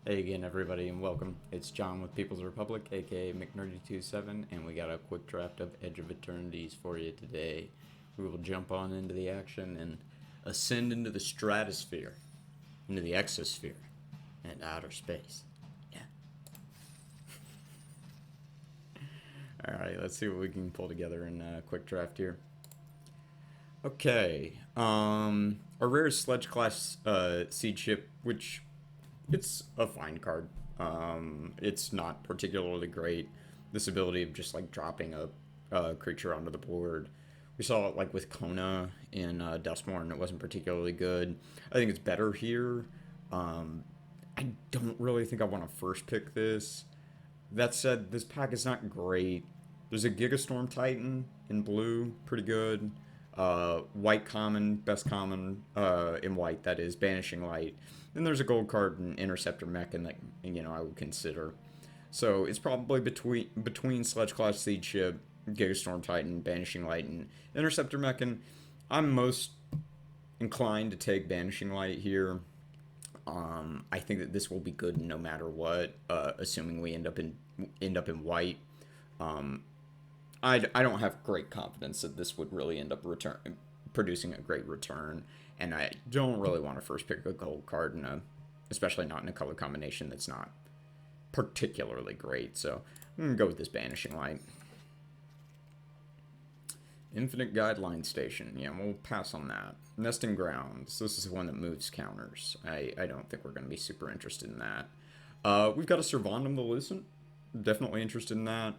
Hey again, everybody, and welcome. It's John with People's Republic, aka McNerdy27, and we got a quick draft of Edge of Eternities for you today. We will jump on into the action and ascend into the stratosphere, into the exosphere, and outer space. Yeah. Alright, let's see what we can pull together in a quick draft here. Okay, our rare Sledge class seed ship, which it's a fine card. It's not particularly great. This ability of just like dropping a creature onto the board. We saw it like with Kona in Dustmorn. It wasn't particularly good. I think it's better here. I don't really think I want to first pick this. That said, this pack is not great. There's a Gigastorm Titan in blue, pretty good. White common, best common in white, that is, Banishing Light. Then there's a gold card in Interceptor Mechan that, I would consider. So it's probably between Sledge Clash Siege Ship, Gigastorm Titan, Banishing Light, and Interceptor Mechan. I'm most inclined to take Banishing Light here. I think that this will be good no matter what, assuming we end up in white. I don't have great confidence that this would really end up producing a great return, and I don't really want to first pick a gold card especially not in a color combination that's not particularly great. So I'm gonna go with this Banishing Light. Infinite Guideline Station. Yeah, we'll pass on that. Nesting Grounds. This is the one that moves counters. I don't think we're going to be super interested in that. We've got a Servandum the Lucent. Definitely interested in that.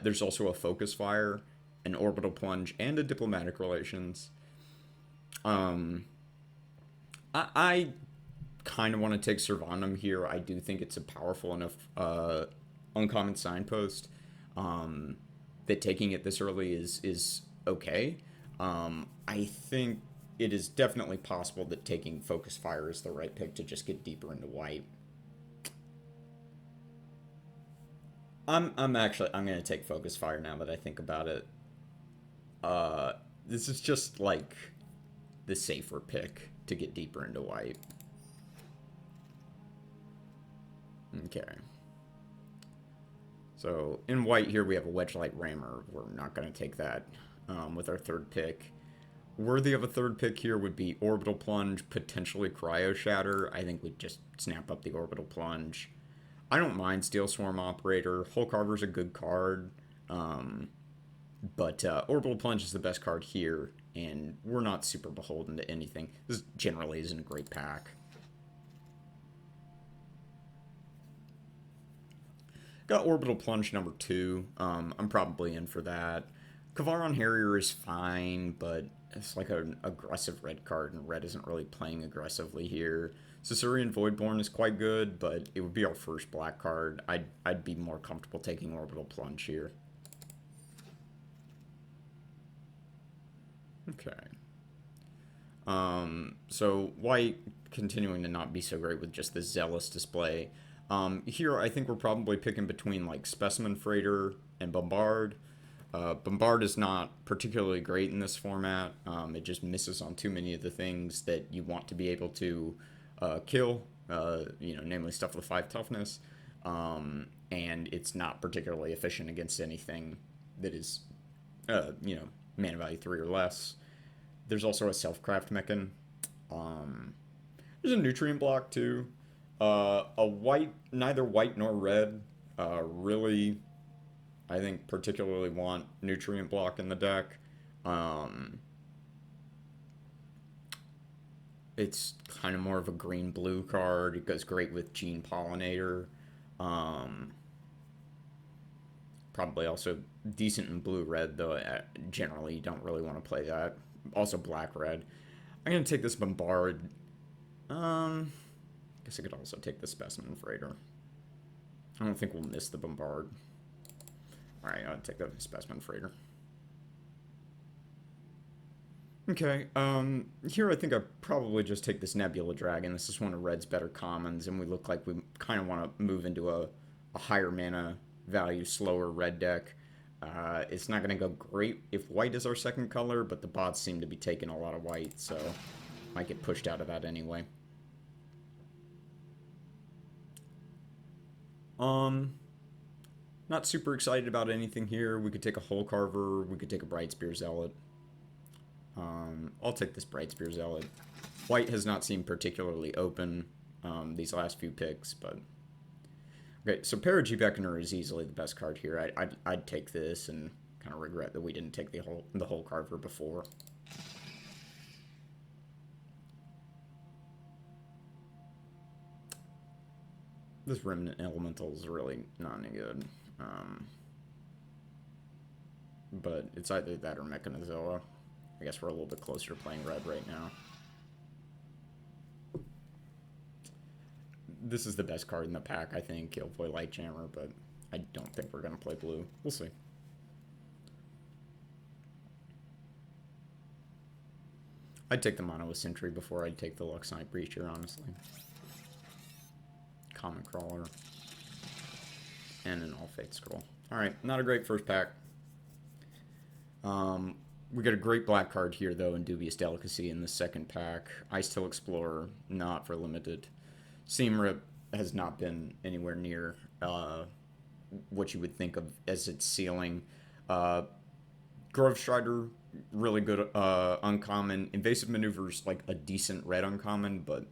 There's also a Focus Fire, an Orbital Plunge, and a Diplomatic Relations. I kind of want to take Servandum here. I do think it's a powerful enough uncommon signpost that taking it this early is okay. I think it is definitely possible that taking Focus Fire is the right pick to just get deeper into white. I'm gonna take Focus Fire now that I think about it. This is just like the safer pick to get deeper into white. Okay. So in white here we have a Wedgelight Rammer. We're not gonna take that with our third pick. Worthy of a third pick here would be Orbital Plunge, potentially Cryo Shatter. I think we'd just snap up the Orbital Plunge. I don't mind Steel Swarm Operator. Hull Carver's a good card. But Orbital Plunge is the best card here, and we're not super beholden to anything. This generally isn't a great pack. Got Orbital Plunge number 2. I'm probably in for that. Kavaron Harrier is fine, but it's like an aggressive red card, and red isn't really playing aggressively here. Caesarean Voidborn is quite good, but it would be our first black card. I'd be more comfortable taking Orbital Plunge here. Okay. So white continuing to not be so great with just the Zealous display. Here I think we're probably picking between like Specimen Freighter and Bombard. Bombard is not particularly great in this format. It just misses on too many of the things that you want to be able to kill, namely stuff with 5 toughness. And it's not particularly efficient against anything that is, mana value 3 or less. There's also a Self-Craft Mechan. There's a Nutrient Block too. Neither white nor red really, I think, particularly want Nutrient Block in the deck. It's kind of more of a green-blue card. It goes great with Gene Pollinator. Probably also decent in blue-red, though generally you don't really want to play that. Also black-red. I'm going to take this Bombard. Guess I could also take the Specimen Freighter. I don't think we'll miss the Bombard. Alright, I'll take the Specimen Freighter. Okay, here I think I probably just take this Nebula Dragon. This is one of Red's better commons, and we look like we kind of want to move into a higher mana value, slower red deck. It's not going to go great if white is our second color, but the bots seem to be taking a lot of white, so might get pushed out of that anyway. Um, Not super excited about anything here. We could take a Hole Carver. We could take a Bright Spear Zealot. I'll take this Bright Spear Zealot. White has not seemed particularly open these last few picks, but... Okay, so Perigee Beckoner is easily the best card here. I'd take this and kind of regret that we didn't take the Hole Carver before. This Remnant Elemental is really not any good. But it's either that or Mechanizoa. I guess we're a little bit closer to playing red right now. This is the best card in the pack, I think. He'll play Light Jammer, but I don't think we're going to play blue. We'll see. I'd take the Mono with Sentry before I'd take the Luxite Breacher, honestly. Common Crawler. And an All Faith Scroll. Alright, not a great first pack. We got a great black card here, though, in Dubious Delicacy in the second pack. Ice-Tail Explorer, not for limited. Seam Rip has not been anywhere near what you would think of as its ceiling. Grove Strider, really good uncommon. Invasive Maneuvers, like a decent red uncommon, but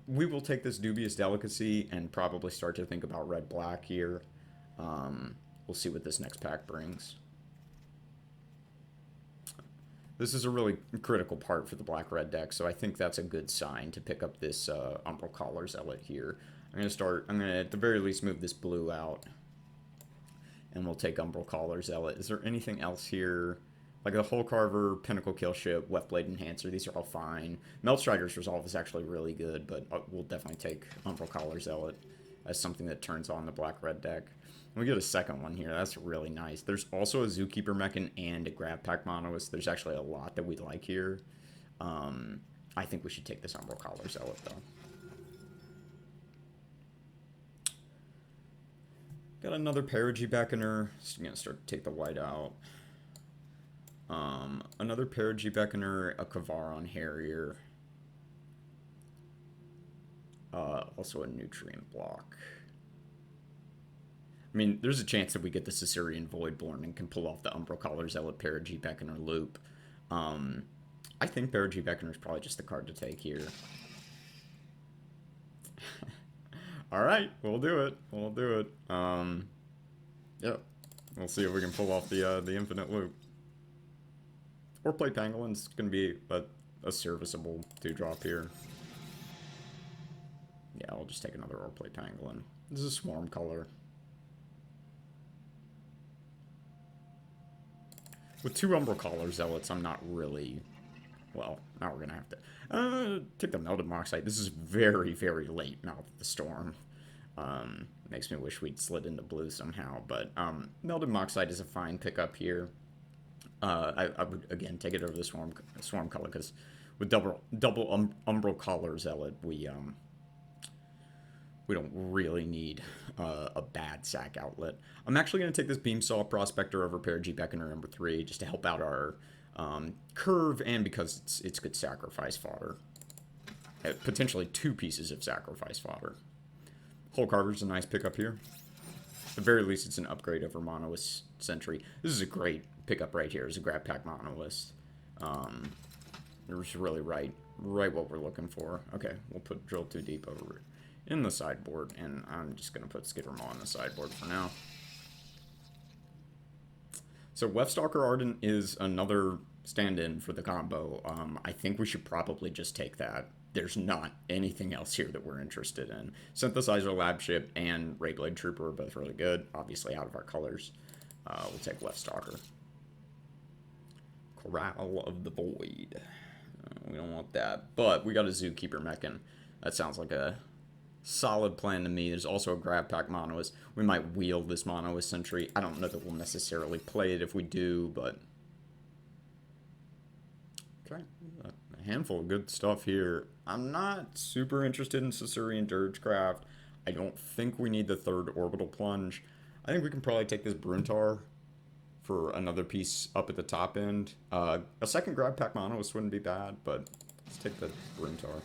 we will take this Dubious Delicacy and probably start to think about red-black here. We'll see what this next pack brings. This is a really critical part for the black-red deck, so I think that's a good sign to pick up this Umbral Collar Zealot here. I'm going to, at the very least, move this blue out. And we'll take Umbral Collar Zealot. Is there anything else here? Like the Hole Carver, Pinnacle Killship, Weftblade Enhancer, these are all fine. Meltstrider's Resolve is actually really good, but we'll definitely take Umbral Collar Zealot as something that turns on the black-red deck. We get a second one here. That's really nice. There's also a Zookeeper Mechan and a Grab Pack Monoist. There's actually a lot that we like here. I think we should take this Umbral Collar Zealot, though. Got another Perigee Beckoner. Just going to start to take the white out. Another Perigee Beckoner, a Kavaron Harrier. Also a Nutrient Block. I mean, there's a chance that we get the Caesarean Voidborn and can pull off the Umbral Collar Zealot Perigee Beckoner loop. I think Perigee Beckoner is probably just the card to take here. Alright, we'll do it. We'll do it. Yeah. We'll see if we can pull off the infinite loop. Or play Pangolin's going to be a serviceable 2-drop here. Yeah, I'll just take another Orplay Pangolin. This is a Swarm color. With 2 Umbral Collar Zealots, I'm not really... Well, now we're going to have to... take the Melted Moxite. This is very, very late Mouth of the Storm. Makes me wish we'd slid into blue somehow. But Melted Moxite is a fine pickup here. I would, again, take it over the Swarm color, because with double Umbral Collar Zealot, we don't really need a bad sack outlet. I'm actually going to take this Beamsaw Prospector over Perigee Beckoner number 3, just to help out our curve, and because it's good sacrifice fodder. Potentially 2 pieces of sacrifice fodder. Hole Carver's a nice pickup here. At the very least, it's an upgrade over Monoist Sentry. This is a great pickup right here. It's a Grab Pack Monoist. It's really right what we're looking for. Okay, we'll put Drill Too Deep over in the sideboard, and I'm just going to put Skittermaw in the sideboard for now. So Weftstalker Ardent is another stand-in for the combo. I think we should probably just take that. There's not anything else here that we're interested in. Synthesizer Lab Ship and Rayblade Trooper are both really good. Obviously out of our colors. We'll take Weftstalker. Corral of the Void. We don't want that. But we got a Zookeeper Mechan. That sounds like a solid plan to me. There's also a Grab Pack Monoist. We might wield this Monoist Sentry. I don't know that we'll necessarily play it if we do, but... Okay. A handful of good stuff here. I'm not super interested in Caesarean Dirgecraft. I don't think we need the 3rd Orbital Plunge. I think we can probably take this Bruntar for another piece up at the top end. A second Grab Pack Monoist wouldn't be bad, but let's take the Bruntar.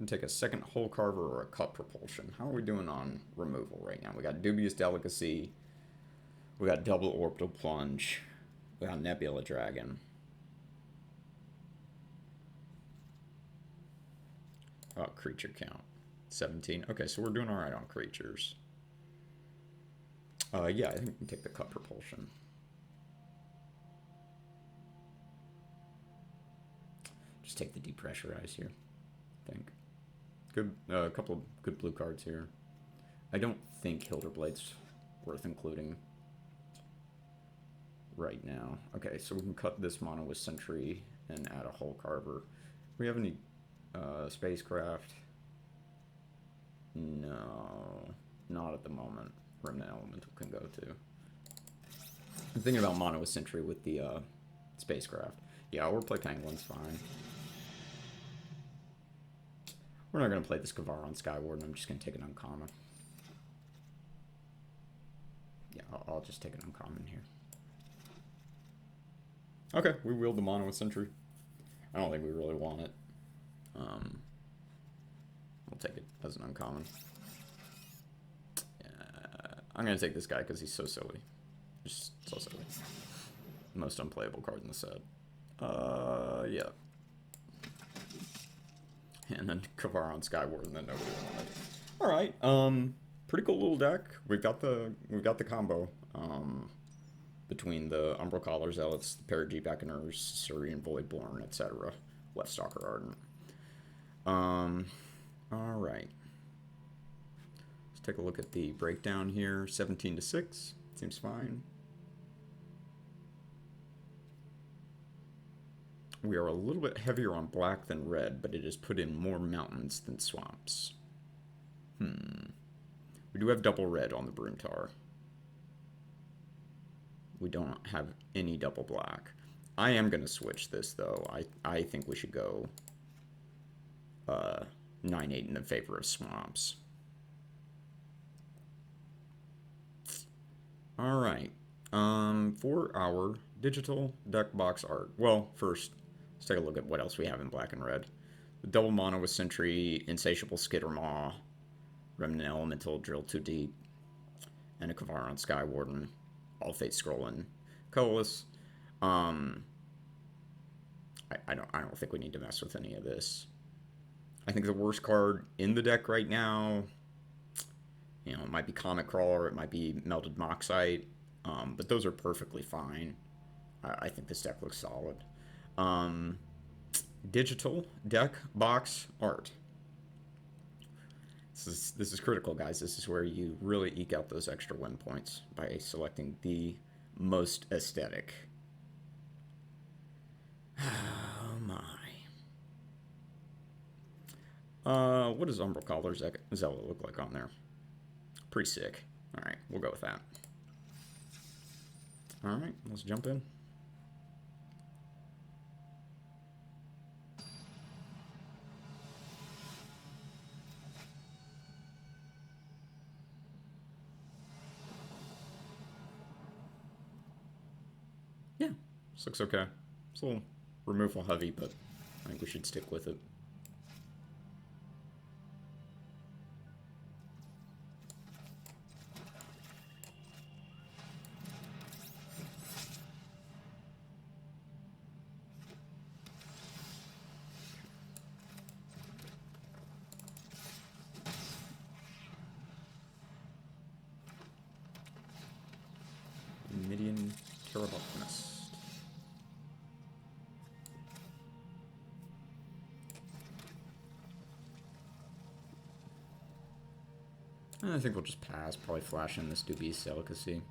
can take a second Hull Carver or a Cut Propulsion. How are we doing on removal right now? We got Dubious Delicacy. We got Double Orbital Plunge. We got Nebula Dragon. Oh, creature count. 17. Okay, so we're doing alright on creatures. Yeah, I think we can take the Cut Propulsion. Just take the Depressurize here, I think. Good, a couple of good blue cards here. I don't think Hilderblade's worth including right now. Okay, so we can cut this mono with Sentry and add a Hull Carver. Do we have any spacecraft? No, not at the moment. Remnant Elemental can go to. I'm thinking about mono with Sentry with the spacecraft. Yeah, we'll play Penguin's fine. We're not going to play this Kavaron Skywarden. I'm just going to take an uncommon. Yeah, I'll just take an uncommon here. Okay, we wield the mono with Sentry. I don't think we really want it. We'll take it as an uncommon. I'm going to take this guy because he's so silly. Just so silly. Most unplayable card in the set. Yeah. And then Kavaron Skywarden that nobody wanted. Alright, pretty cool little deck. We've got the combo. Between the Umbral Collar Zealots, the Perigee Beckoners, Syrian Voidborn, etc. Weststalker Ardent. Alright. Let's take a look at the breakdown here. 17-6. Seems fine. We are a little bit heavier on black than red, but it has put in more mountains than swamps. We do have double red on the Bruentar. We don't have any double black. I am going to switch this, though. I think we should go 9-8 in the favor of swamps. Alright. For our digital deck box art. Well, first, let's take a look at what else we have in black and red. The double mono with Sentry, Insatiable Skittermaw, Remnant Elemental, Drill Too Deep, and a Kavaron Skywarden. All Fate Scrolling Coalesce. I don't think we need to mess with any of this. I think the worst card in the deck right now, you know, it might be Comet Crawler, it might be Melted Moxite, but those are perfectly fine. I think this deck looks solid. Digital deck box art. This is critical, guys. This is where you really eke out those extra win points by selecting the most aesthetic. Oh my. What does Umbral Collar Zealot look like on there? Pretty sick. Alright, we'll go with that. Alright, let's jump in. Yeah, this looks okay. It's a little removal heavy, but I think we should stick with it. Midian Terraboptimist. I think we'll just pass, probably flash in this Dubious Delicacy.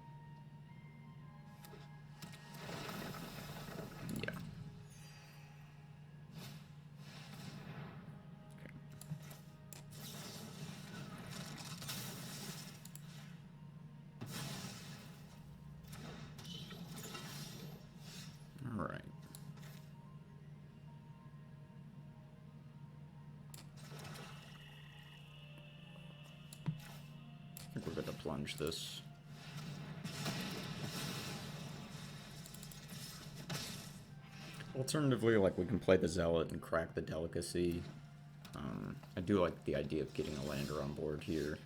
Yeah. Okay. All right. I think we're going to plunge this. Alternatively, like, we can play the Zealot and crack the Delicacy. I do like the idea of getting a lander on board here.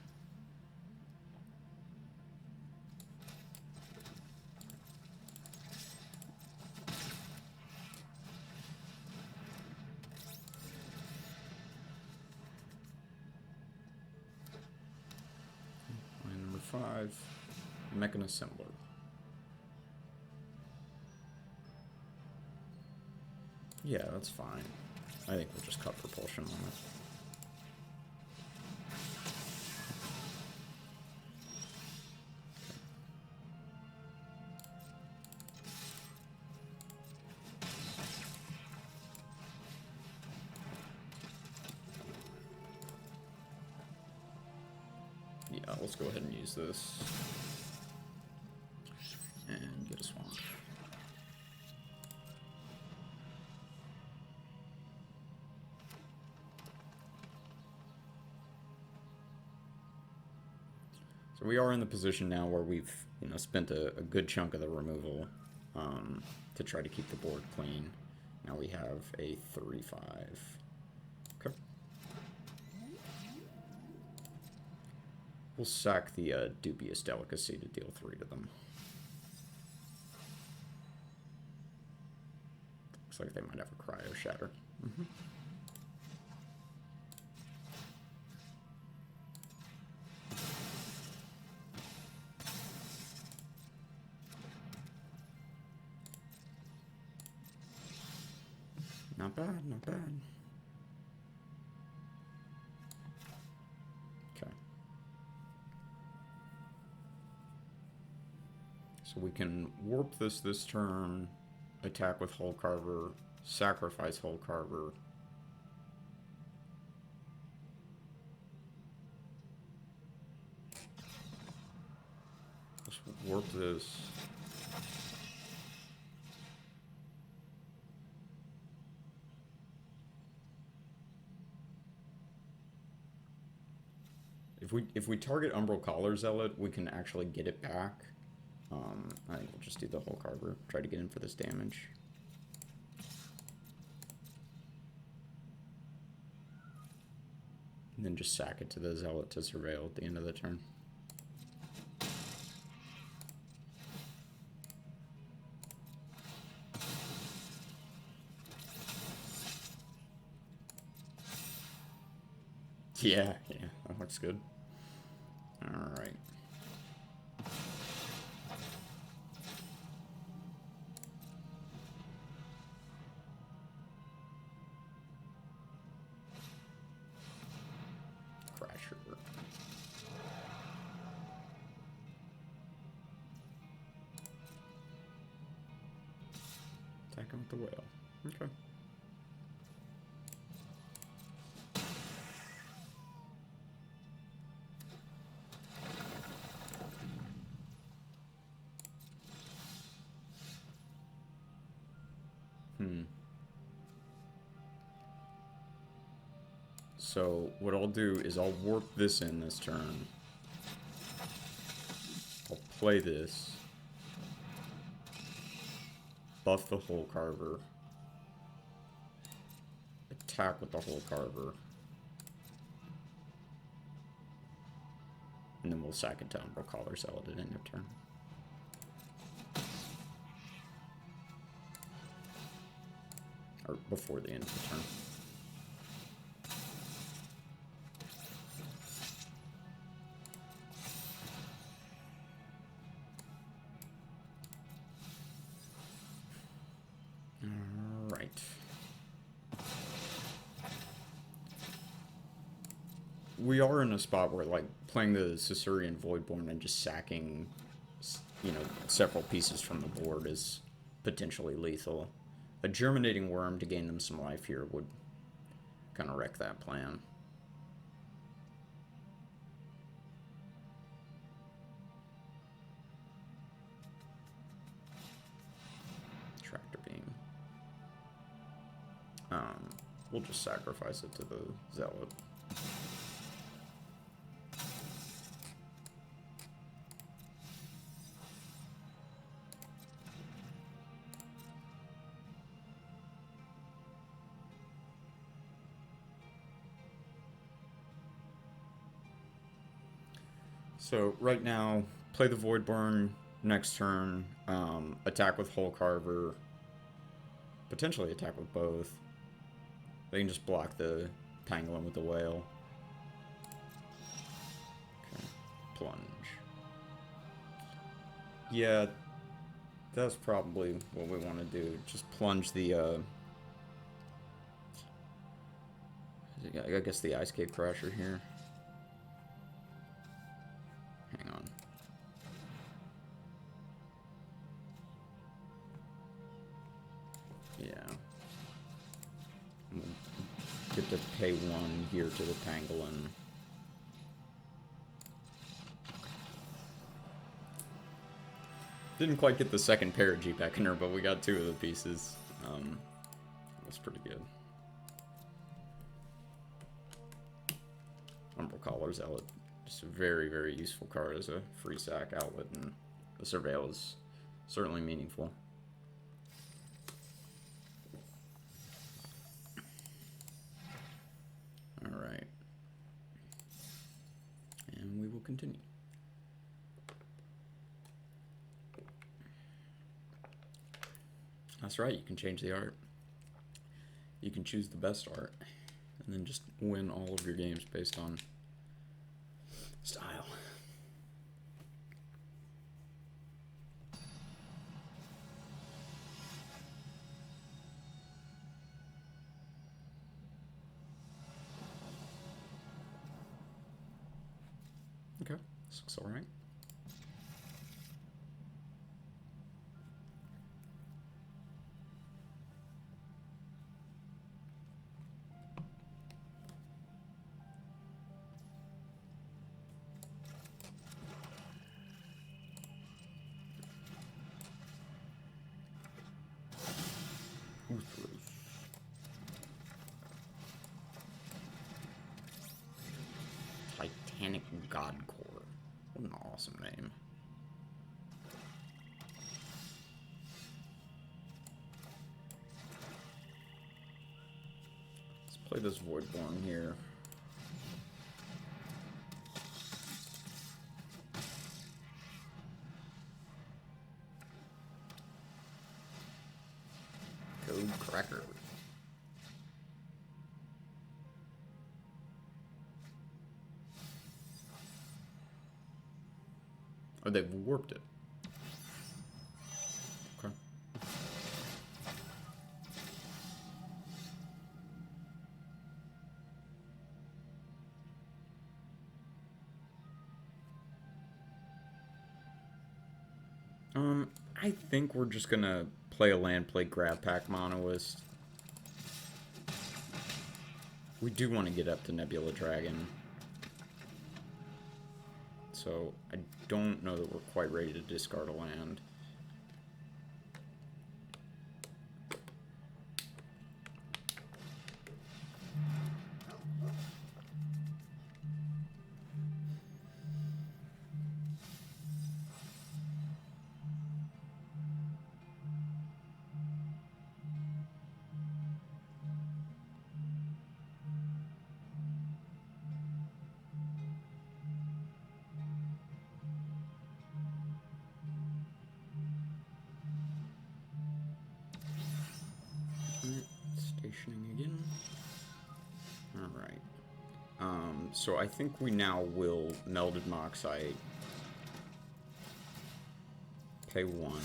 Line number 5, Mechanassembler. Yeah, that's fine. I think we'll just cut propulsion on it. Yeah, let's go ahead and use this. And get a swamp. So we are in the position now where we've, spent a good chunk of the removal to try to keep the board clean. Now we have a 3/5. Okay. We'll sack the Dubious Delicacy to deal 3 to them. Looks like they might have a Cryo Shatter. Not bad, not bad. Okay. So we can warp this turn, attack with Hull Carver, sacrifice Hull Carver. Let's warp this. If we target Umbral Collar Zealot, we can actually get it back. I think we'll just do the Hull Carver. Try to get in for this damage. And then just sack it to the Zealot to surveil at the end of the turn. Yeah, that looks good. Alright. Crasher. Attack him with the whale. Okay. So what I'll do is I'll warp this in this turn. I'll play this. Buff the Hull Carver. Attack with the Hull Carver. And then we'll sack it to Umbral Collar Zealot at end of turn. Or before the end of the turn. Alright. We are in a spot where, like, playing the Caesarian Voidborn and just sacking, several pieces from the board is potentially lethal. A Germinating Worm to gain them some life here would kind of wreck that plan. Tractor Beam. We'll just sacrifice it to the Zealot. So right now, play the Voidborn next turn, attack with Hull Carver, potentially attack with both. They can just block the Pangolin with the Whale. Okay, plunge. Yeah, that's probably what we want to do. Just plunge the, I guess the Ice Cape Crasher here. Hang on. Yeah. I'm gonna get to pay 1 here to the Pangolin. Didn't quite get the second Parajeep back in her, but we got 2 of the pieces. That's pretty good. Umbral Collar Zealot. Just a very, very useful card as a free sack outlet, and the Surveil is certainly meaningful. Alright. And we will continue. That's right, you can change the art. You can choose the best art, and then just win all of your games based on style. Okay, this looks alright. Titanic God Core. What an awesome name. Let's play this Voidborn here. Code Cracker. Oh, they've warped it. Okay. I think we're just gonna play a land, play Grab Pack Monoist. We do want to get up to Nebula Dragon. So I don't know that we're quite ready to discard a land. Stationing again. Alright. So I think we now will Melded Moxite. Pay 1.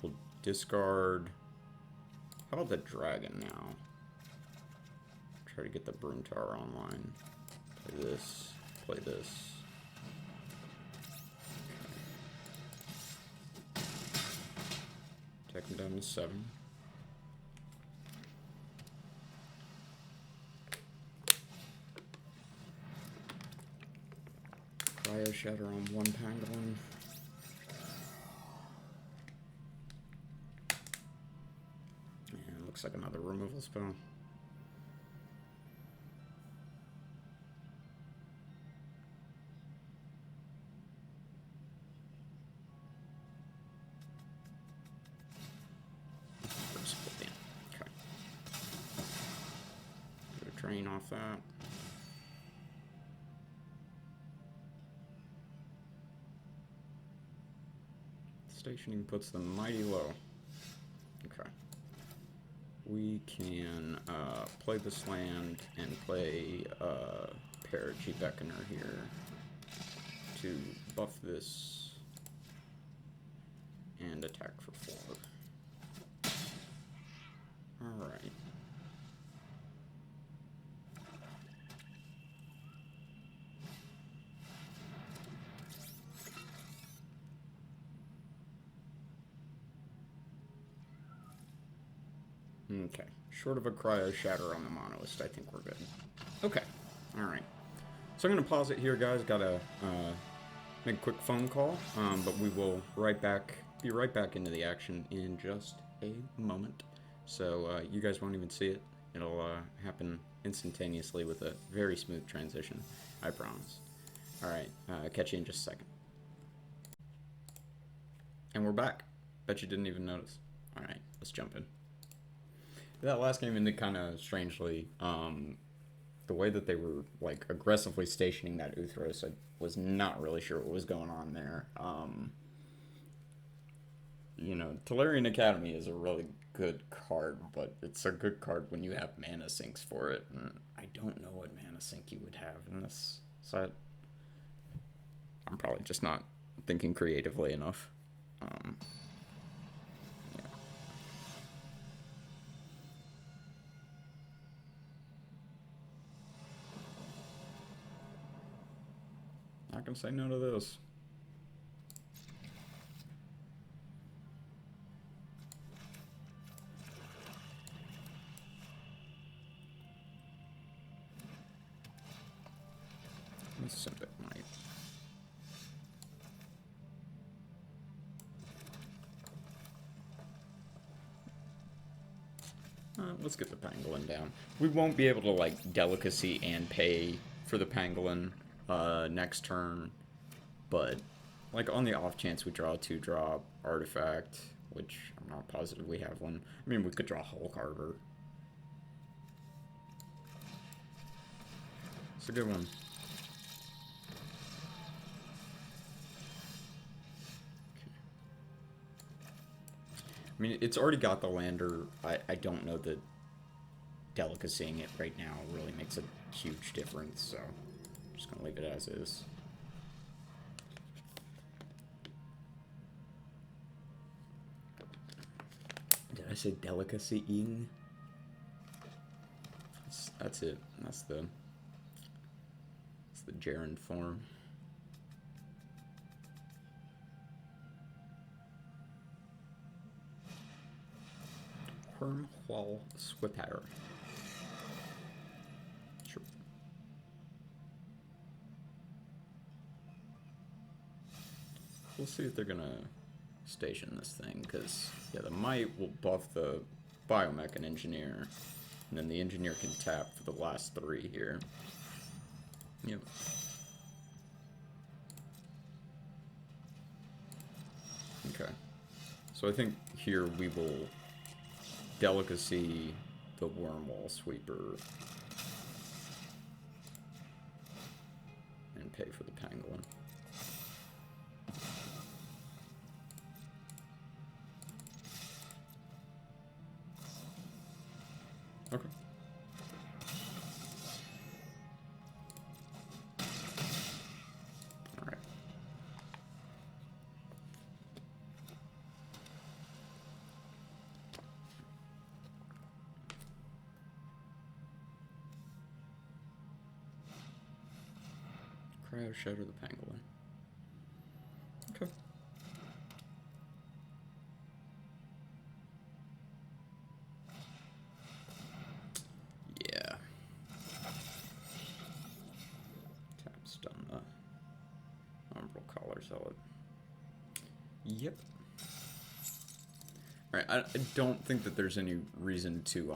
We'll discard... How about the Dragon now? Try to get the Broom Tower online. Play this. Play this. Take him down to 7. Cryo Shatter on 1 Pangolin. And looks like another removal spell. Okay. Get a drain off that. Stationing puts them mighty low. Okay. We can play this land and play Parachi Beckoner here to buff this and attack for 4. Alright. Okay. Short of a Cryo Shatter on the Monoist, I think we're good. Okay. Alright. So I'm going to pause it here, guys. Gotta make a quick phone call, but we will be right back into the action in just a moment. So you guys won't even see it. It'll happen instantaneously with a very smooth transition, I promise. Alright, catch you in just a second. And we're back. Bet you didn't even notice. Alright, let's jump in. That last game ended kind of strangely. The way that they were like aggressively stationing that Uthros, I was not really sure what was going on there. You know, Tolarian Academy is a really good card, but it's a good card when you have mana sinks for it, and I don't know what mana sink you would have in this set. I'm probably just not thinking creatively enough. Not gonna say no to this. Simp it, might. Let's get the pangolin down. We won't be able to like delicacy and pay for the pangolin next turn, but like on the off chance we draw a 2-drop artifact, which I'm not positive we have one. I mean, we could draw Hulk Harbor. It's a good one. I mean, it's already got the lander. I don't know that delicacying it right now really makes a huge difference, so I'm just gonna leave it as is. Did I say delicacying? That's it. That's the gerund form. Wormhole Swipper. Sure. We'll see if they're gonna station this thing, because yeah, the might will buff the biomech and engineer, and then the engineer can tap for the last 3 here. Yep. Okay. So I think here we will delicacy the Wormwall Sweeper and pay for the pangolin. Okay. All right. Cryo Shatter the pangolin. Okay. Yeah. Tap stun the Umbral Collar Zealot. Yep. Alright, I don't think that there's any reason to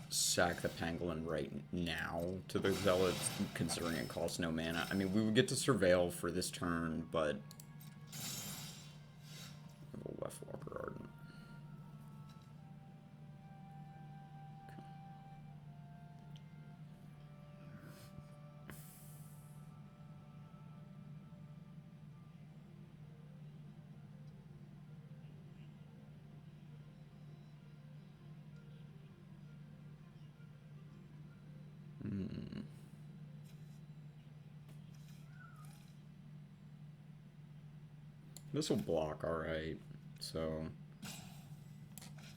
sack the pangolin right now to the Zealot, considering it costs no mana. I mean, we would get to Surveil for this turn, but Left Walker Ardent. This will block, alright. So,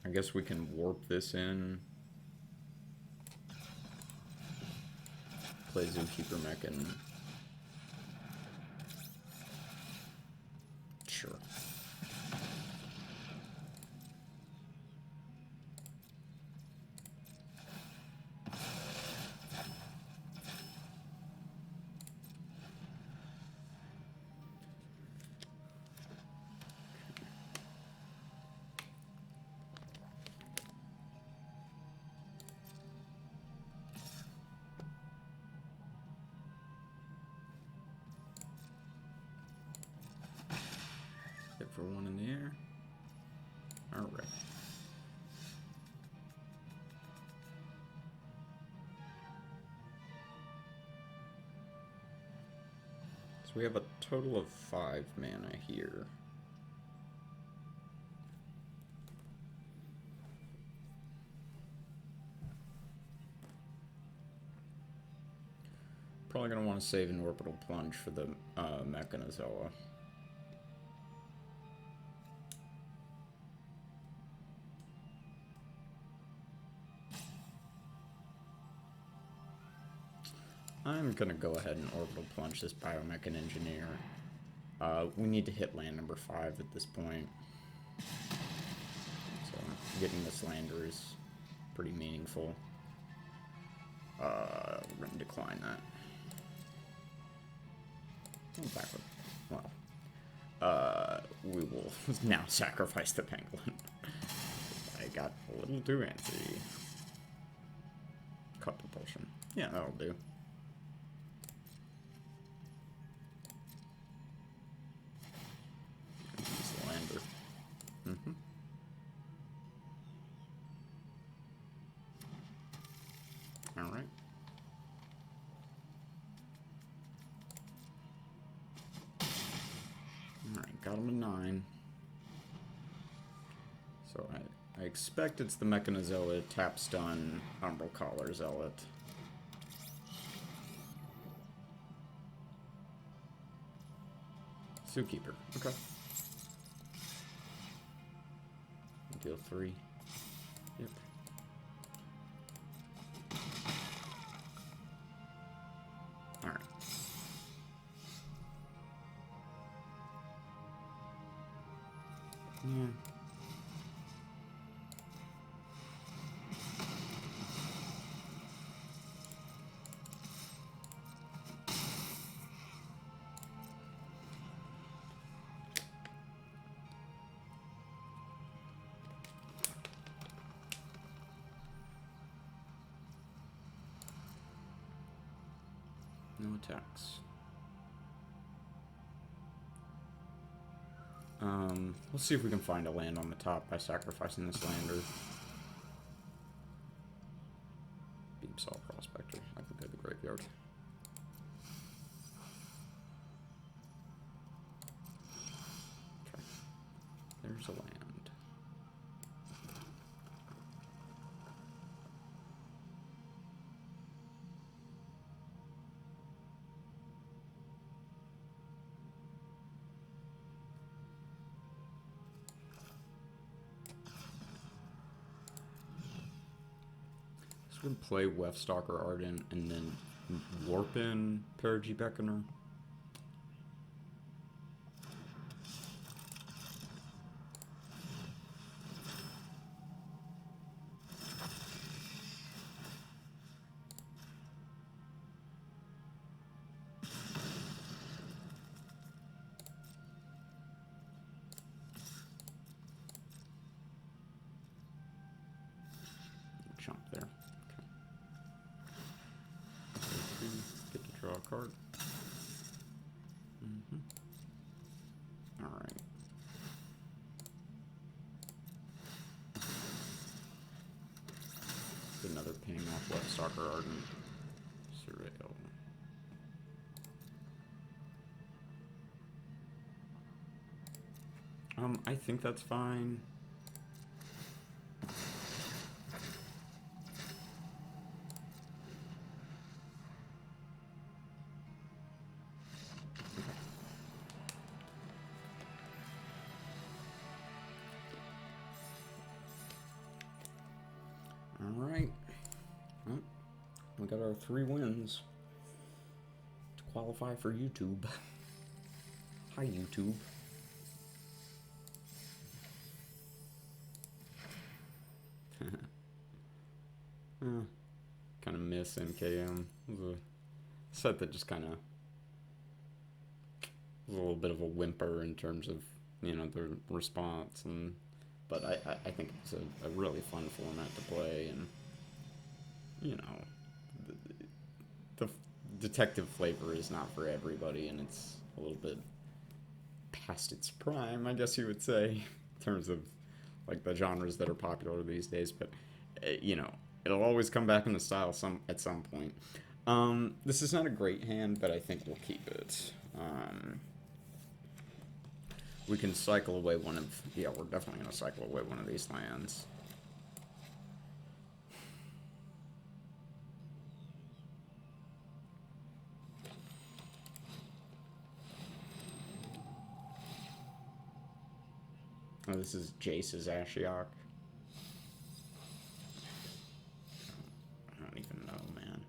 I guess we can warp this in. Play Zookeeper Mech and... Sure. For one in the air. All right. So we have a total of 5 mana here. Probably going to want to save an Orbital Plunge for the Mechanizella. I'm gonna go ahead and Orbital Plunge this Biomechan Engineer. We need to hit land number 5 at this point. So getting this lander is pretty meaningful. We're gonna decline that. In fact, well, we will now sacrifice the Pangolin. I got a little too antsy. Cut Propulsion. Yeah, that'll do. Alright. Alright, got him a 9. So I expect it's the Mechanizella, Tap Stun, Umbral Collar Zealot. Zookeeper, okay. Deal 3. Yep. Alright. Yeah. No attacks. Let's see if we can find a land on the top by sacrificing this lander. Beamsaw Prospector. I could go to the graveyard. Okay. There's a land. Can play Wefstalker Ardent and then warp in Perigee Beckoner. Jump there. Get to draw a card. Alright. Another ping off Wefstalker Ardent. Surveil. I think that's fine. got our 3 wins to qualify for YouTube. Hi, YouTube. Kind of miss NKM. It was a set that just kind of was a little bit of a whimper in terms of, you know, the response, and but I think it's a really fun format to play, and you know, the detective flavor is not for everybody, and it's a little bit past its prime, I guess you would say, in terms of like the genres that are popular these days. But you know, it'll always come back into style at some point. This is not a great hand, but I think we'll keep it. We can cycle away one of... Yeah, we're definitely going to cycle away one of these lands. Oh, this is Jace's Ashiok. I don't even know, man.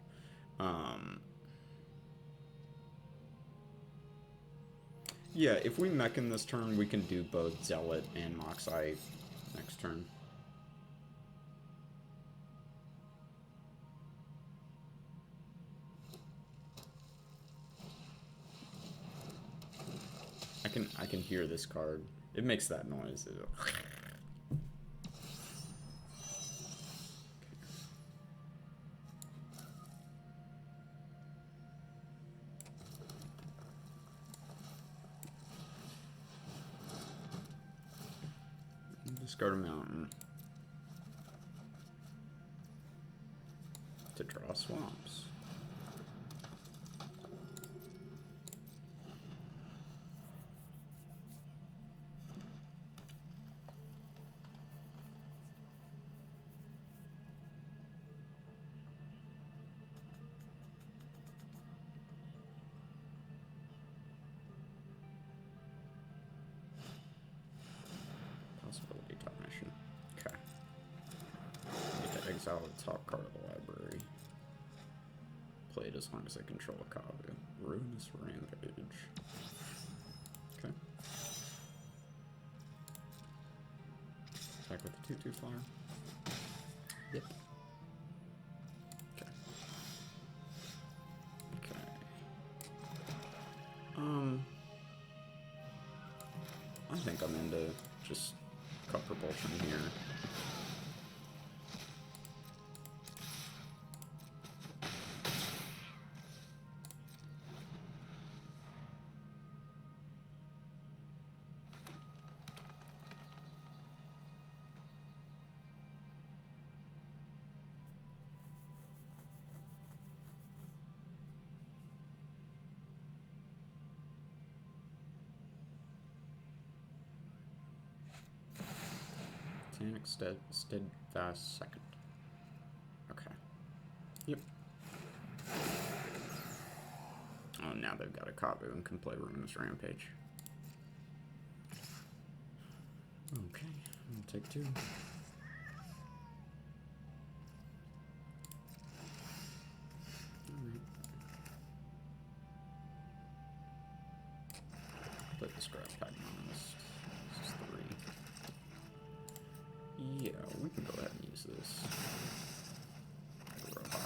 Yeah, if we mech in this turn, we can do both Zealot and Moxite next turn. I can hear this card. It makes that noise. Discard a mountain to draw swamps. Exile the top card of the library. Play it as long as I control a copy. Ruinous Rampage. Okay. Attack with the 2/2 flyer. Yep. Okay. Okay. I think I'm into just cut propulsion here. Steadfast second. Okay. Yep. Oh, now they've got a Kabu and can play Ruinous Rampage. Okay, I'll take 2. Alright. Put the scrap pack on this. This is 3. Yeah, we can go ahead and use this. The robot.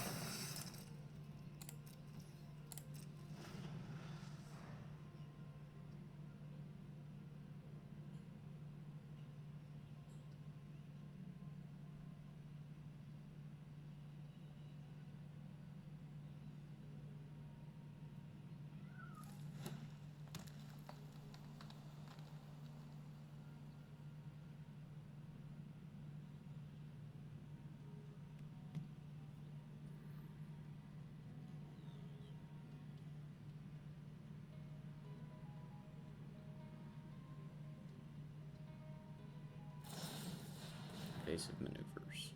Evasive maneuvers.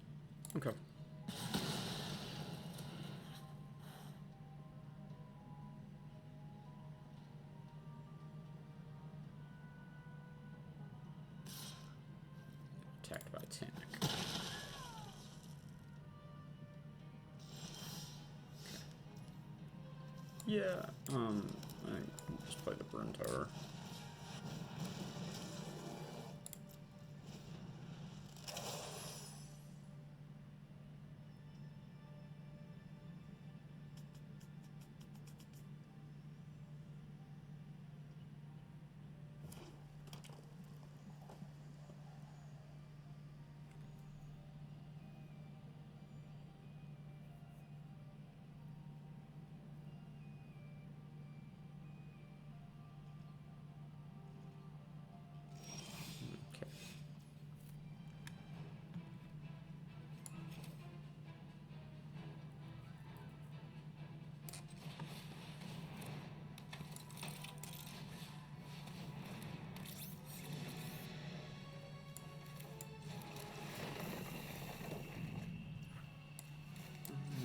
Okay. Attacked by Tanic. Yeah, I just play the Burn Tower.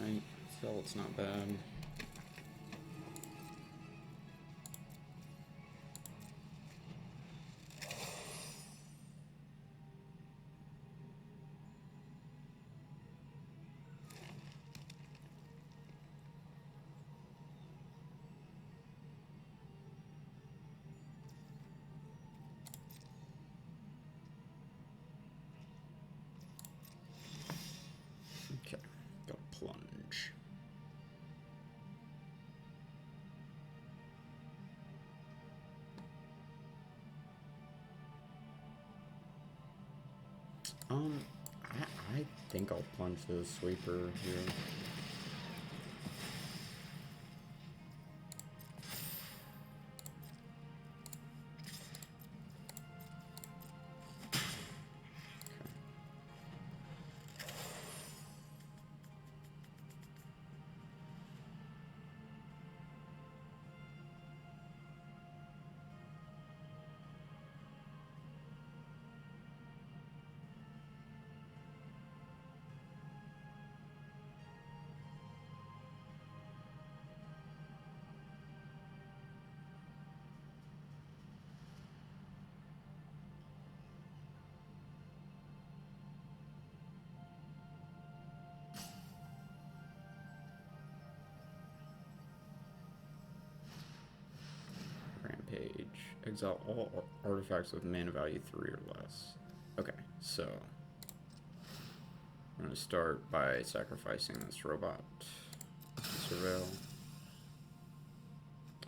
Alright, so it's not bad. Okay, go plunge. I think I'll plunge the sweeper here. Rampage. Exile all artifacts with mana value 3 or less. Okay, so I'm going to start by sacrificing this robot. Surveil.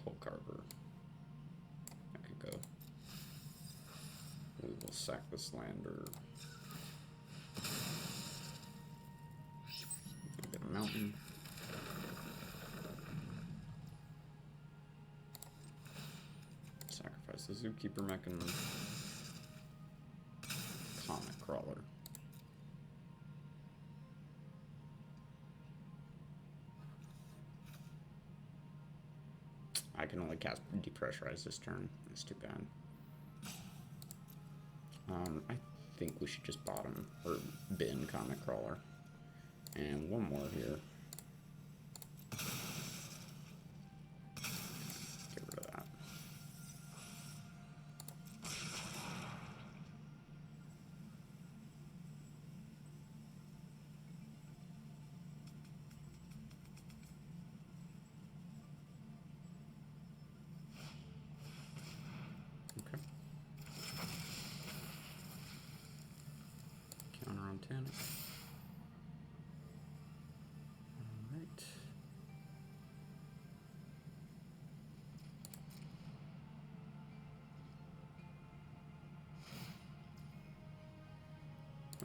Hole Carver. That could go. We will sack this lander. Get a mountain. Sacrifice the Zookeeper Mechanism. Comet Crawler. I can only cast Depressurize this turn. That's too bad. I think we should just bottom or bin Comet Crawler. And one more here. Get rid of that. Okay. Counter on Tanic. Alright.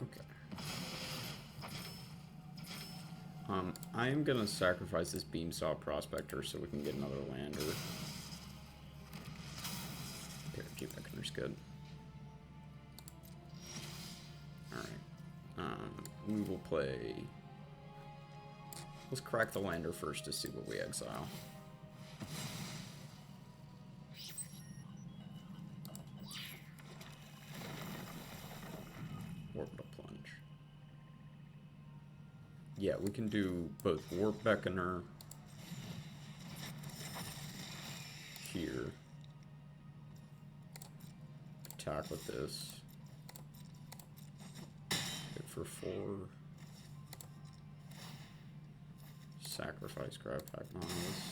Okay. I am gonna sacrifice this Beamsaw Prospector so we can get another lander. Parakeet Beckoner's good. Alright. We will play... Let's crack the lander first to see what we exile. Orbital Plunge. Yeah, we can do both Warp Beckoner here. Attack with this. Good for 4. Sacrifice Grab Pack Monolith.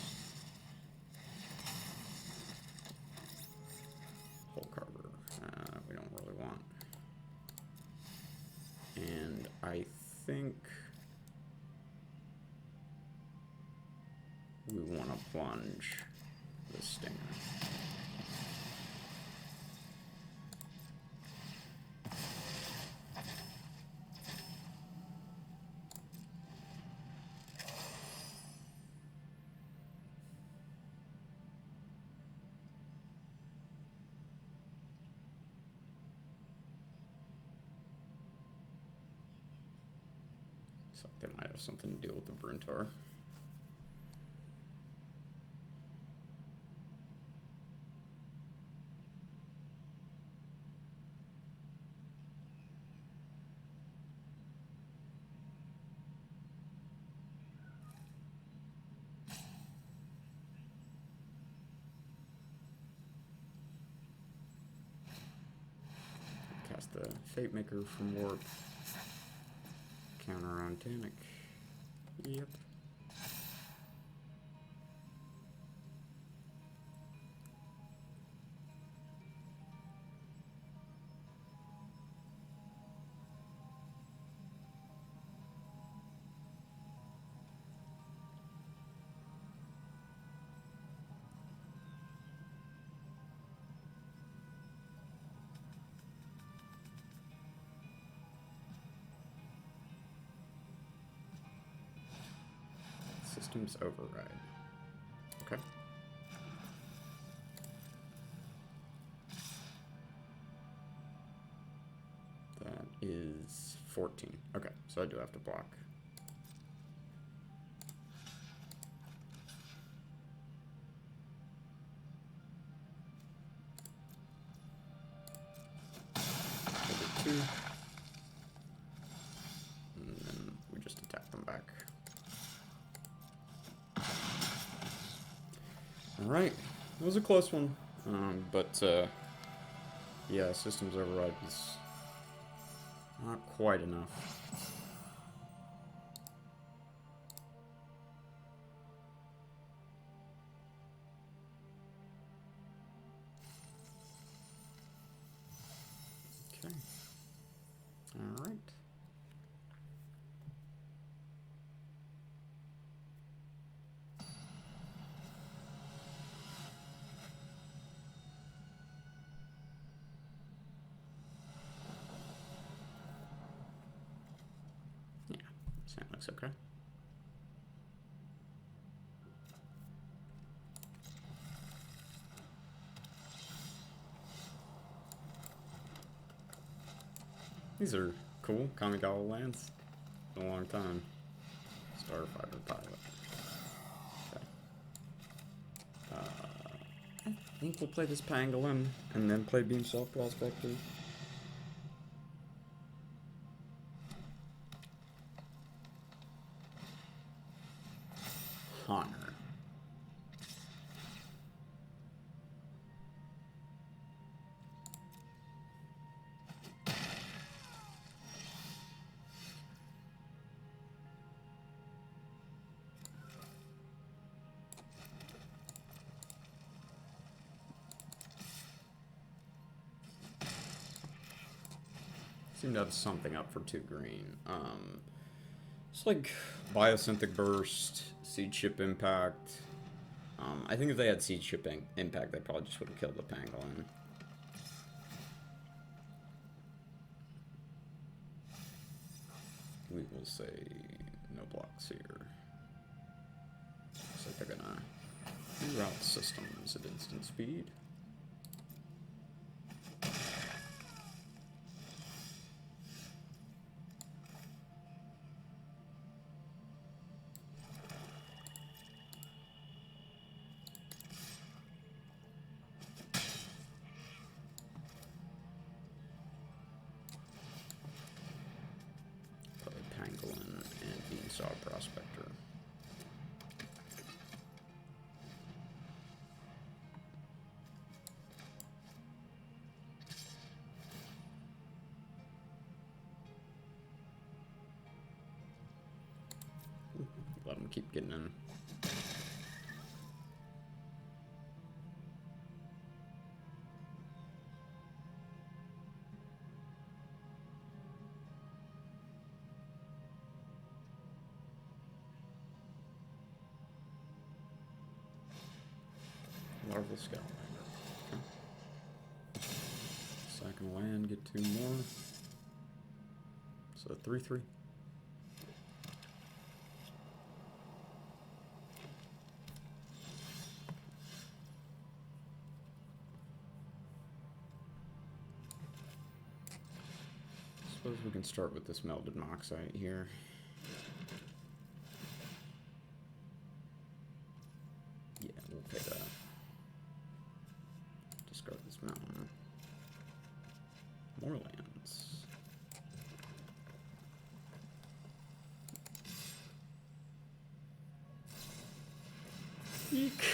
I think we want to plunge the stinger. Looks like they might have something to do with the Bruntar. Cast the Fate Maker from Warp. Counter on Tanic. Yep. Systems override. Okay. That is 14. Okay, so I do have to block. Over 2. And then we just attack them back. Alright, that was a close one, but yeah, systems override was not quite enough. Okay, alright. That looks okay. These are cool Kamigawa lands. In a long time. Starfighter Pilot. Okay. I think we'll play this Pangolin and then play Beamsaw Prospector. Honor. Seem to have something up for 2 green. It's like Biosynthetic Burst, Seed Ship Impact. I think if they had Seed Ship Impact, they probably just would have killed the Pangolin. We will say no blocks here. Looks like they're gonna reroute systems at instant speed. Prospector. Let them keep getting in. Larval Scoutlander. Okay. Second land, get 2 more. So 3/3. Suppose we can start with this Melded Moxite here. Yeah, we'll pay that. Discard this mountain. More lands. Eek.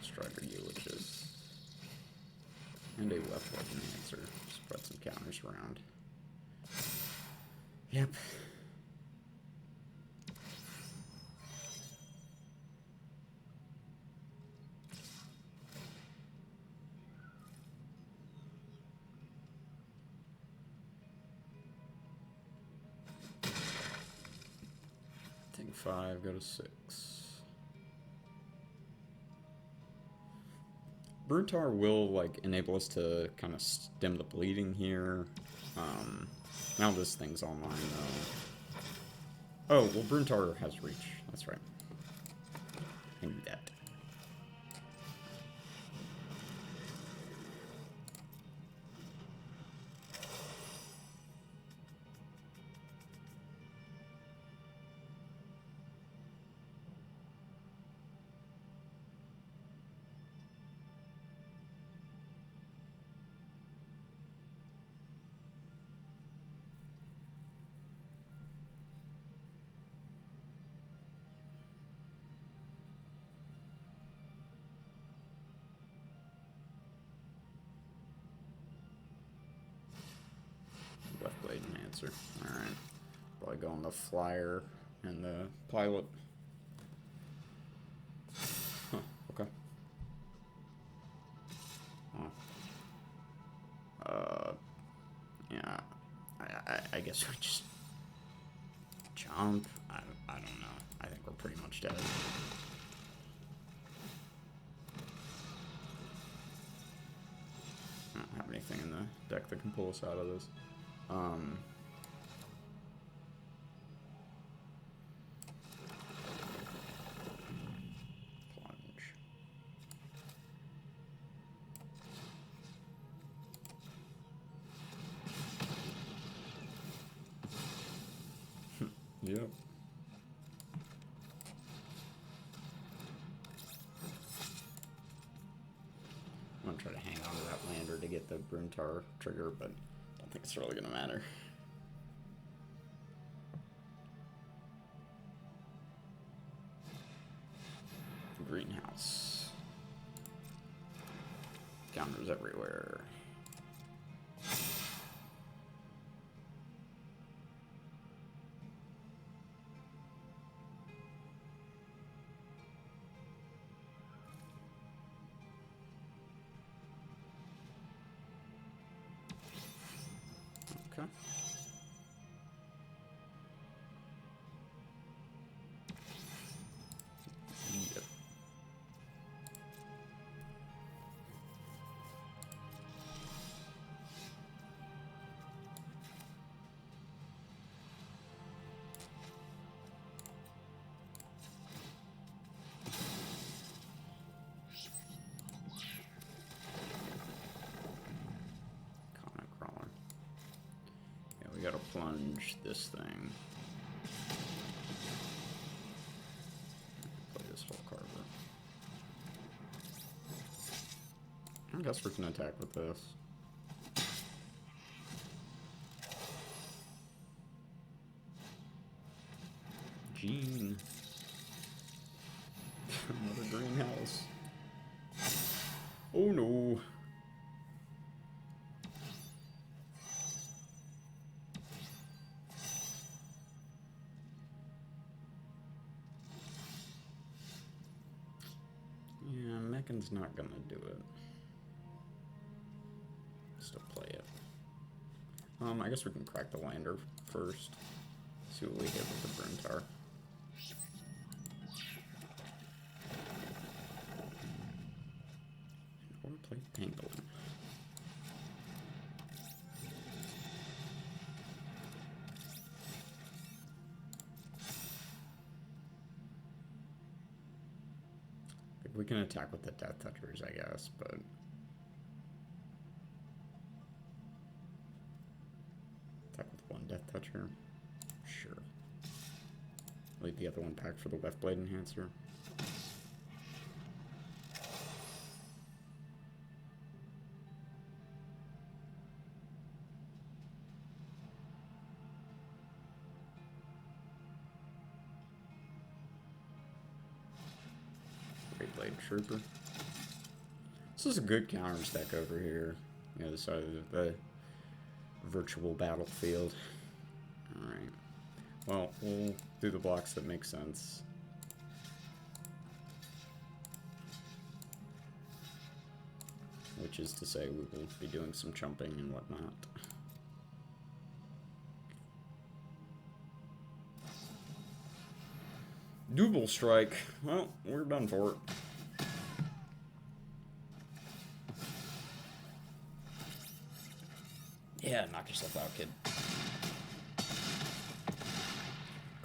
Strider Eulogists. And a left weapon answer. Spread some counters around. Yep. Take 5, go to 6. Brutar will, like, enable us to kind of stem the bleeding here. Now this thing's online, though. Oh, well, Brutar has reach. That's right. I knew that. Left blade and answer. Alright. Probably go on the flyer and the pilot. Huh, okay. Oh. Yeah. I guess we just jump. I don't know. I think we're pretty much dead. I don't have anything in the deck that can pull us out of this. Plunge. Yep. I'm gonna try to hang on to that lander to get the Brutar trigger, but I don't think it's really gonna matter. Greenhouse. Counters everywhere. Okay. Yep. We gotta plunge this thing. Play this whole card. I guess we can attack with this. Gene. Another greenhouse. Oh no. Yeah, Mechan's not gonna do it. Still play it. I guess we can crack the lander first. See what we hit with the Brim Tower. Or play Pangolin. We can attack with the Death Touchers, I guess, but... Attack with one Death Toucher? Sure. Leave the other one back for the Left Blade Enhancer. Great Blade Trooper. This is a good counter stack over here. The other side of the virtual battlefield. Alright. Well, we'll do the blocks that make sense. Which is to say, we will be doing some chumping and whatnot. Double strike. Well, we're done for it. Yeah, knock yourself out, kid.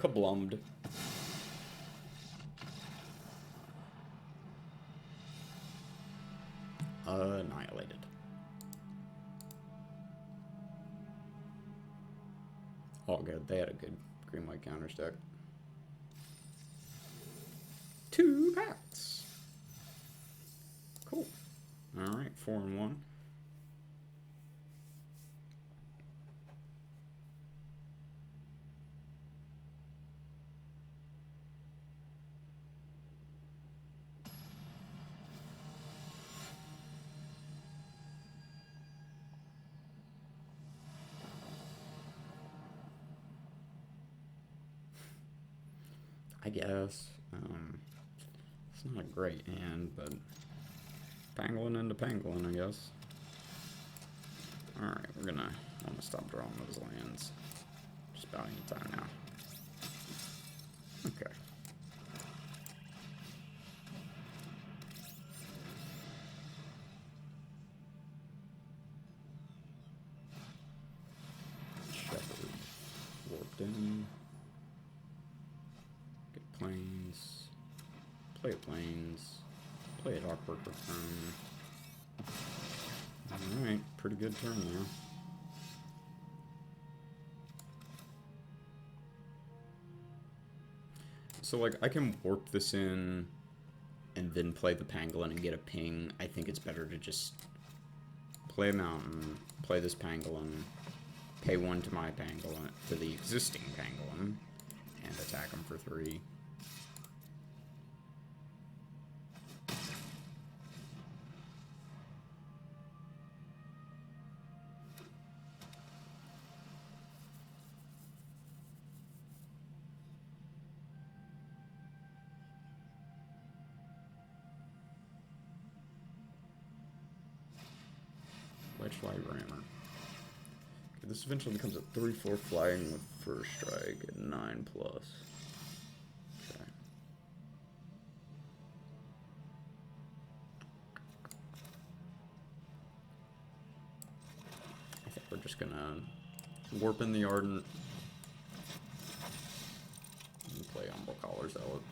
Kablummed. Annihilated. All good. They had a good green-white counter stack. 2 packs. Cool. Alright, 4 and 1. I guess. It's not a great hand, but pangolin into pangolin, I guess. Alright, we're gonna want to stop drawing those lands. Just about any time now. Okay. Shepherd. Warped in. Get planes. Play planes. Play a Darkwork Return. Alright, pretty good turn there. So, like, I can warp this in and then play the pangolin and get a ping. I think it's better to just play a mountain, play this pangolin, pay 1 to my pangolin, to the existing pangolin, and attack him for 3. Wedgelight Rammer. Okay, this eventually becomes a 3/4 flying with first strike at 9+. Okay. I think we're just gonna warp in the Ardent and play Umbral Collars out.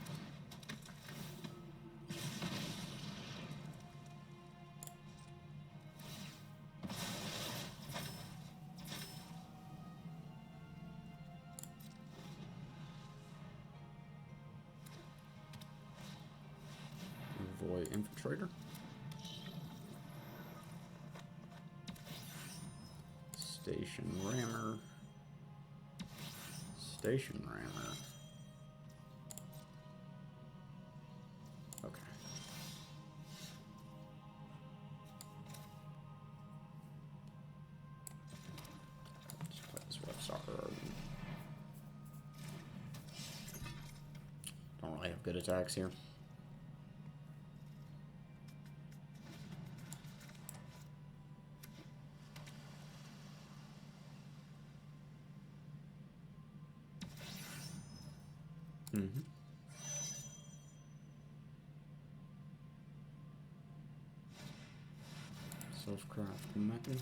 Infiltrator. Station Rammer. Station Rammer. Okay. good attacks here. Mm-hmm. Self-craft method.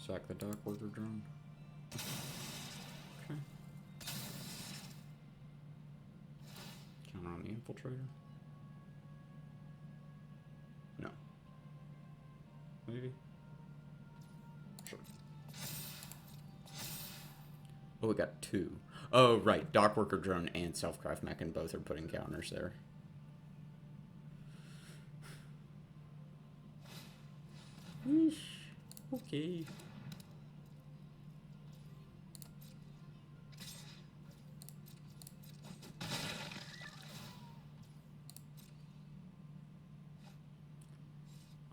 Sack the dock worker drone. Okay. Counter on the infiltrator. No. Maybe? Sure. Oh, we got two. Oh, right. Dock worker drone and self-craft mechan both are putting counters there. Eesh. Okay.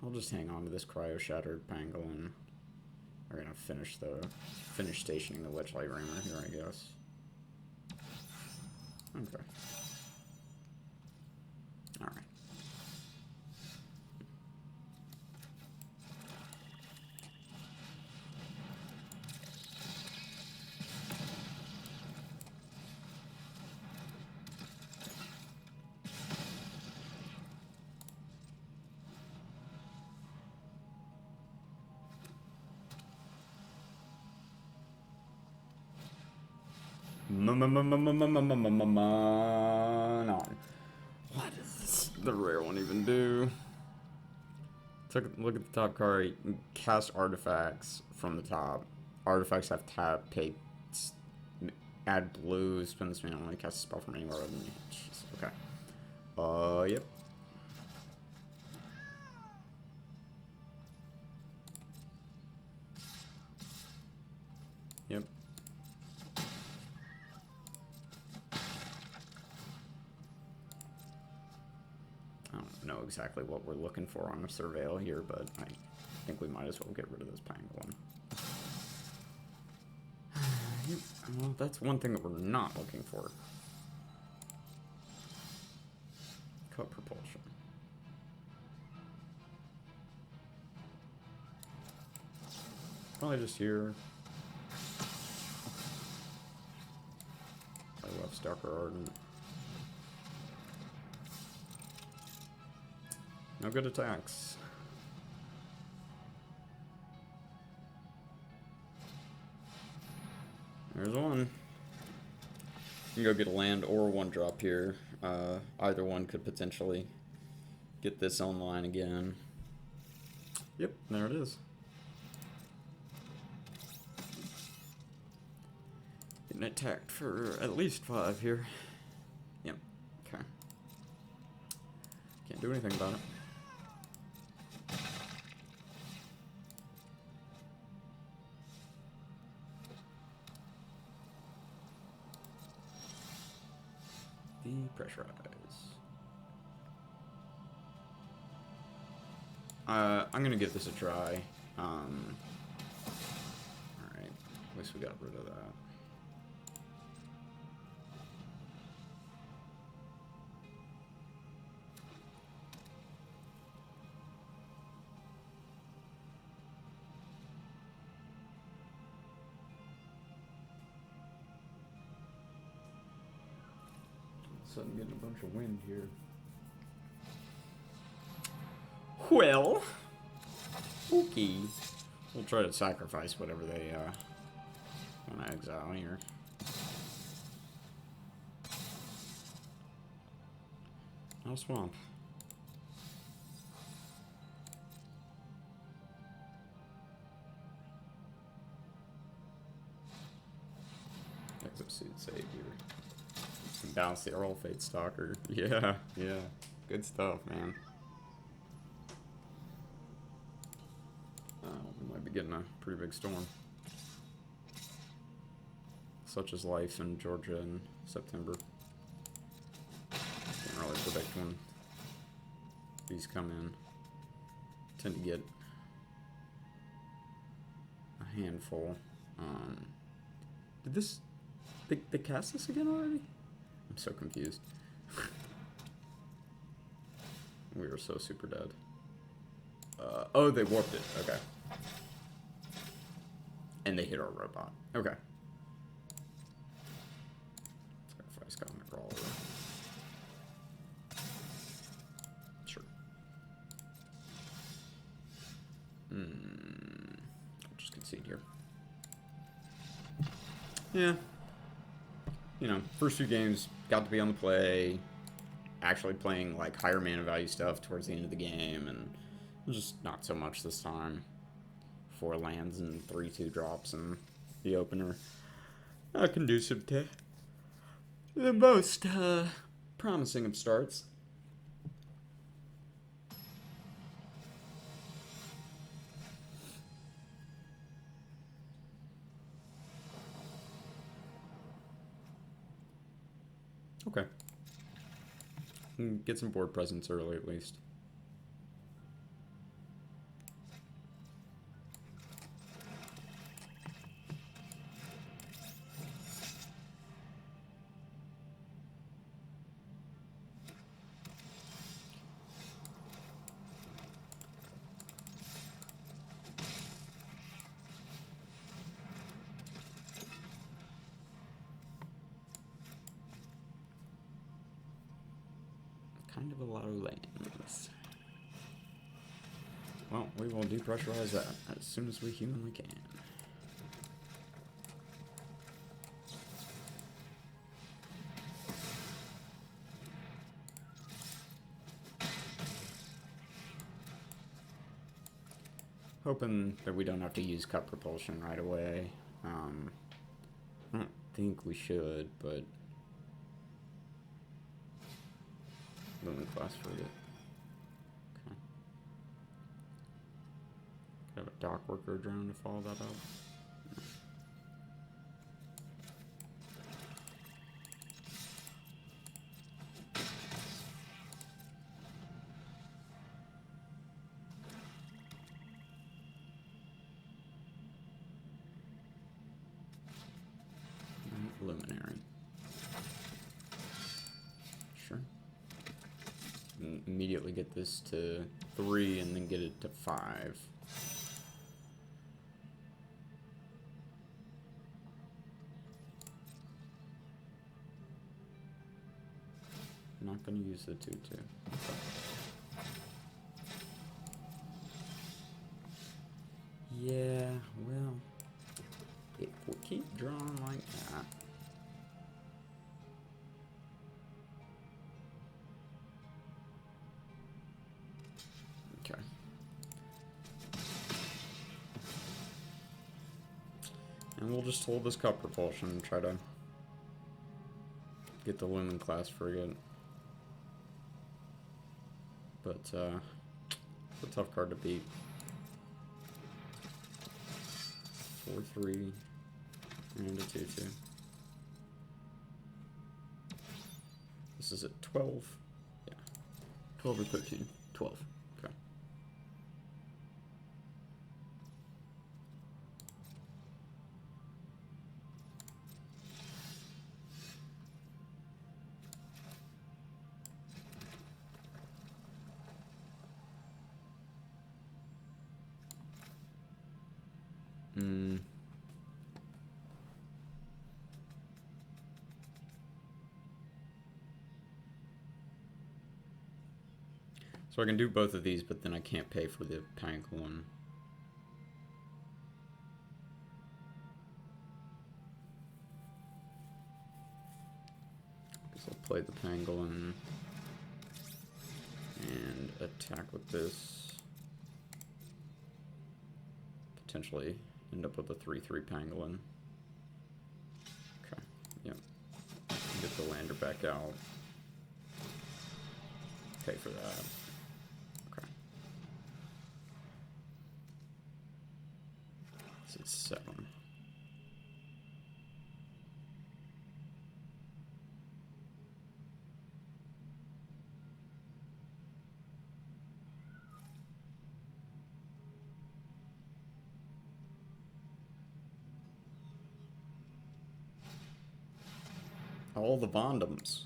I'll just hang on to this cryo shattered pangolin. We're gonna finish stationing the wedge light rammer here, I guess. Okay. Alright. What does the rare one even do? Look at the top card. Cast artifacts from the top. Artifacts have tap, pay, add blue, spin this mana, only cast a spell from anywhere other than me. Jeez, okay. Yep. Yep. I don't know exactly what we're looking for on a surveil here, but I think we might as well get rid of this pangolin. Well, that's one thing that we're not looking for. Cut propulsion. Probably just here. I left Stalker Ardent. No good attacks. There's one. You can go get a land or one drop here. Either one could potentially get this online again. Yep, there it is. Getting attacked for at least 5 here. Yep, okay. Can't do anything about it. Depressurize. I'm gonna give this a try. Alright, at least we got rid of that. Suddenly getting a bunch of wind here. Well, okay. We'll try to sacrifice whatever they want to exile here. No swamp. Exosuit Savior. Balance the Oral Fate Stalker. Yeah, yeah. Good stuff, man. We might be getting a pretty big storm. Such is life in Georgia in September. Can't really predict when these come in. Tend to get a handful. Did this... They cast this again already? I'm so confused. We were so super dead. Oh, they warped it. Okay. And they hit our robot. Okay. Sacrifice Cosmic Crawler. Sure. I'll just concede here. Yeah. You know, first few games, got to be on the play. Actually playing, like, higher mana value stuff towards the end of the game. And just not so much this time. 4 lands and 3/2 drops in the opener. Not conducive to the most promising of starts. Okay. Get some board presence early at least. Kind of a lot of lands. Well, we will depressurize that as soon as we humanly can. Hoping that we don't have to use cut propulsion right away. I don't think we should, but Lumen class for it. Okay. Could have a dock worker drone to follow that up. Luminary. Sure. And immediately get this to 3 and then get it to 5. I'm not going to use the 2/2. Yeah, well, if we keep drawing like that. Okay. And we'll just hold this cut propulsion and try to get the Lumen class frigate. But, it's a tough card to beat. 4/3 and a 2/2. This is at 12. Yeah. 12 or 13. 12. Okay. So I can do both of these, but then I can't pay for the pangolin. Guess I'll play the pangolin and attack with this. Potentially end up with a 3/3 pangolin. Okay, yep. Get the lander back out. Pay for that. Okay. This is 7. All the Vondoms.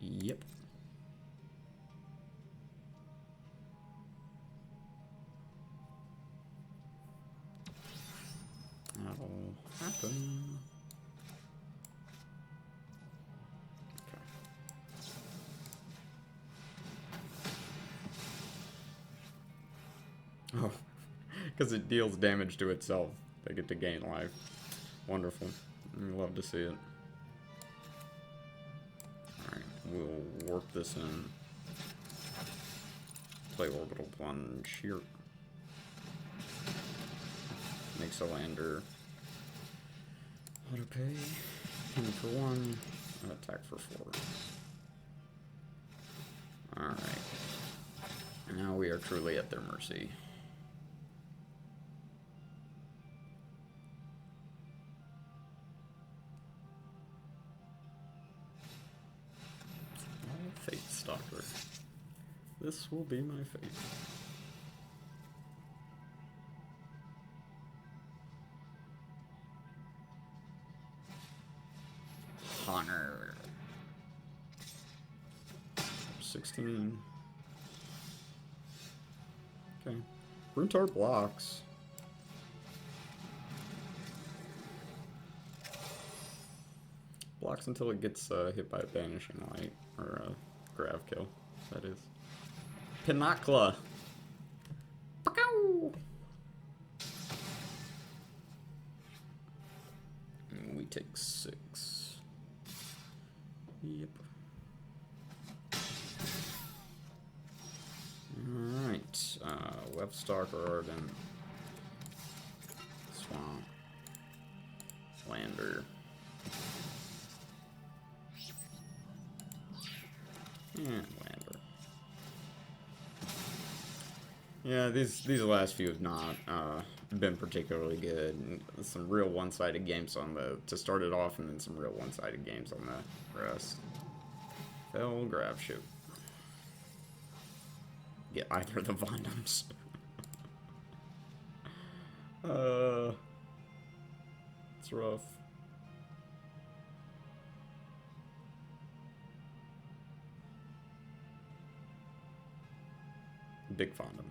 Yep. That'll happen. Okay. Oh, because it deals damage to itself. They get to gain life. Wonderful. I love to see it. Alright, we'll warp this in. Play Orbital Plunge here. Makes a lander. Auto pay. Hit for 1. Attack for 4. Alright. Now we are truly at their mercy. Fate Stalker. This will be my fate. Honor. 16. Okay. Bruntar blocks. Blocks until it gets hit by a Banishing Light, or a Grav Kill, that is. Pinocchla! And we take 6. Yep. Alright, left Stalker Arden. Swamp. Lander. And Lander. Yeah, these last few have not been particularly good. Some real one-sided games on to start it off, and then some real one-sided games on the rest. Fell Grav Shoot. Get either of the Vondoms. It's rough. Big Vondom.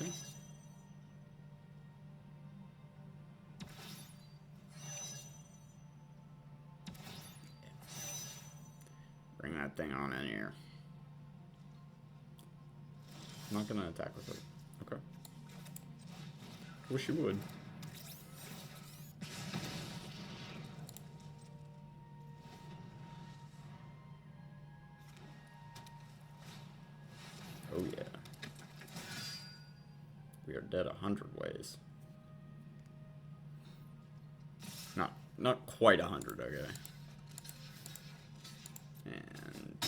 Okay. Bring that thing on in here. I'm not gonna attack with it. Okay. Wish you would. Oh yeah. We are dead 100 ways. Not quite 100, okay. And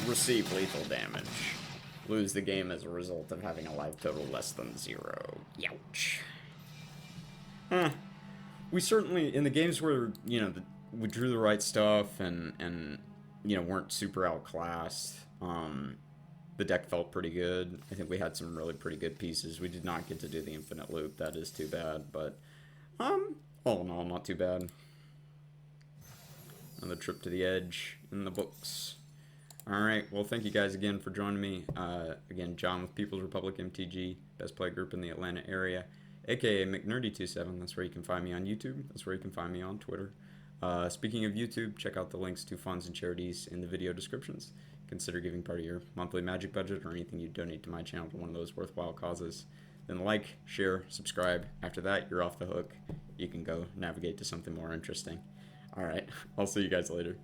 receive lethal damage. Lose the game as a result of having a life total less than 0. Youch. Huh. We certainly, in the games where, you know, we drew the right stuff and you know, weren't super outclassed, the deck felt pretty good. I think we had some really pretty good pieces. We did not get to do the infinite loop. That is too bad, but all in all, not too bad. Another trip to the edge in the books. Alright, well, thank you guys again for joining me. Again, John with People's Republic MTG, best play group in the Atlanta area, aka McNerdy27. That's where you can find me on YouTube. That's where you can find me on Twitter. Speaking of YouTube, check out the links to funds and charities in the video descriptions. Consider giving part of your monthly Magic budget or anything you donate to my channel to one of those worthwhile causes. Then like, share, subscribe. After that, you're off the hook. You can go navigate to something more interesting. Alright, I'll see you guys later.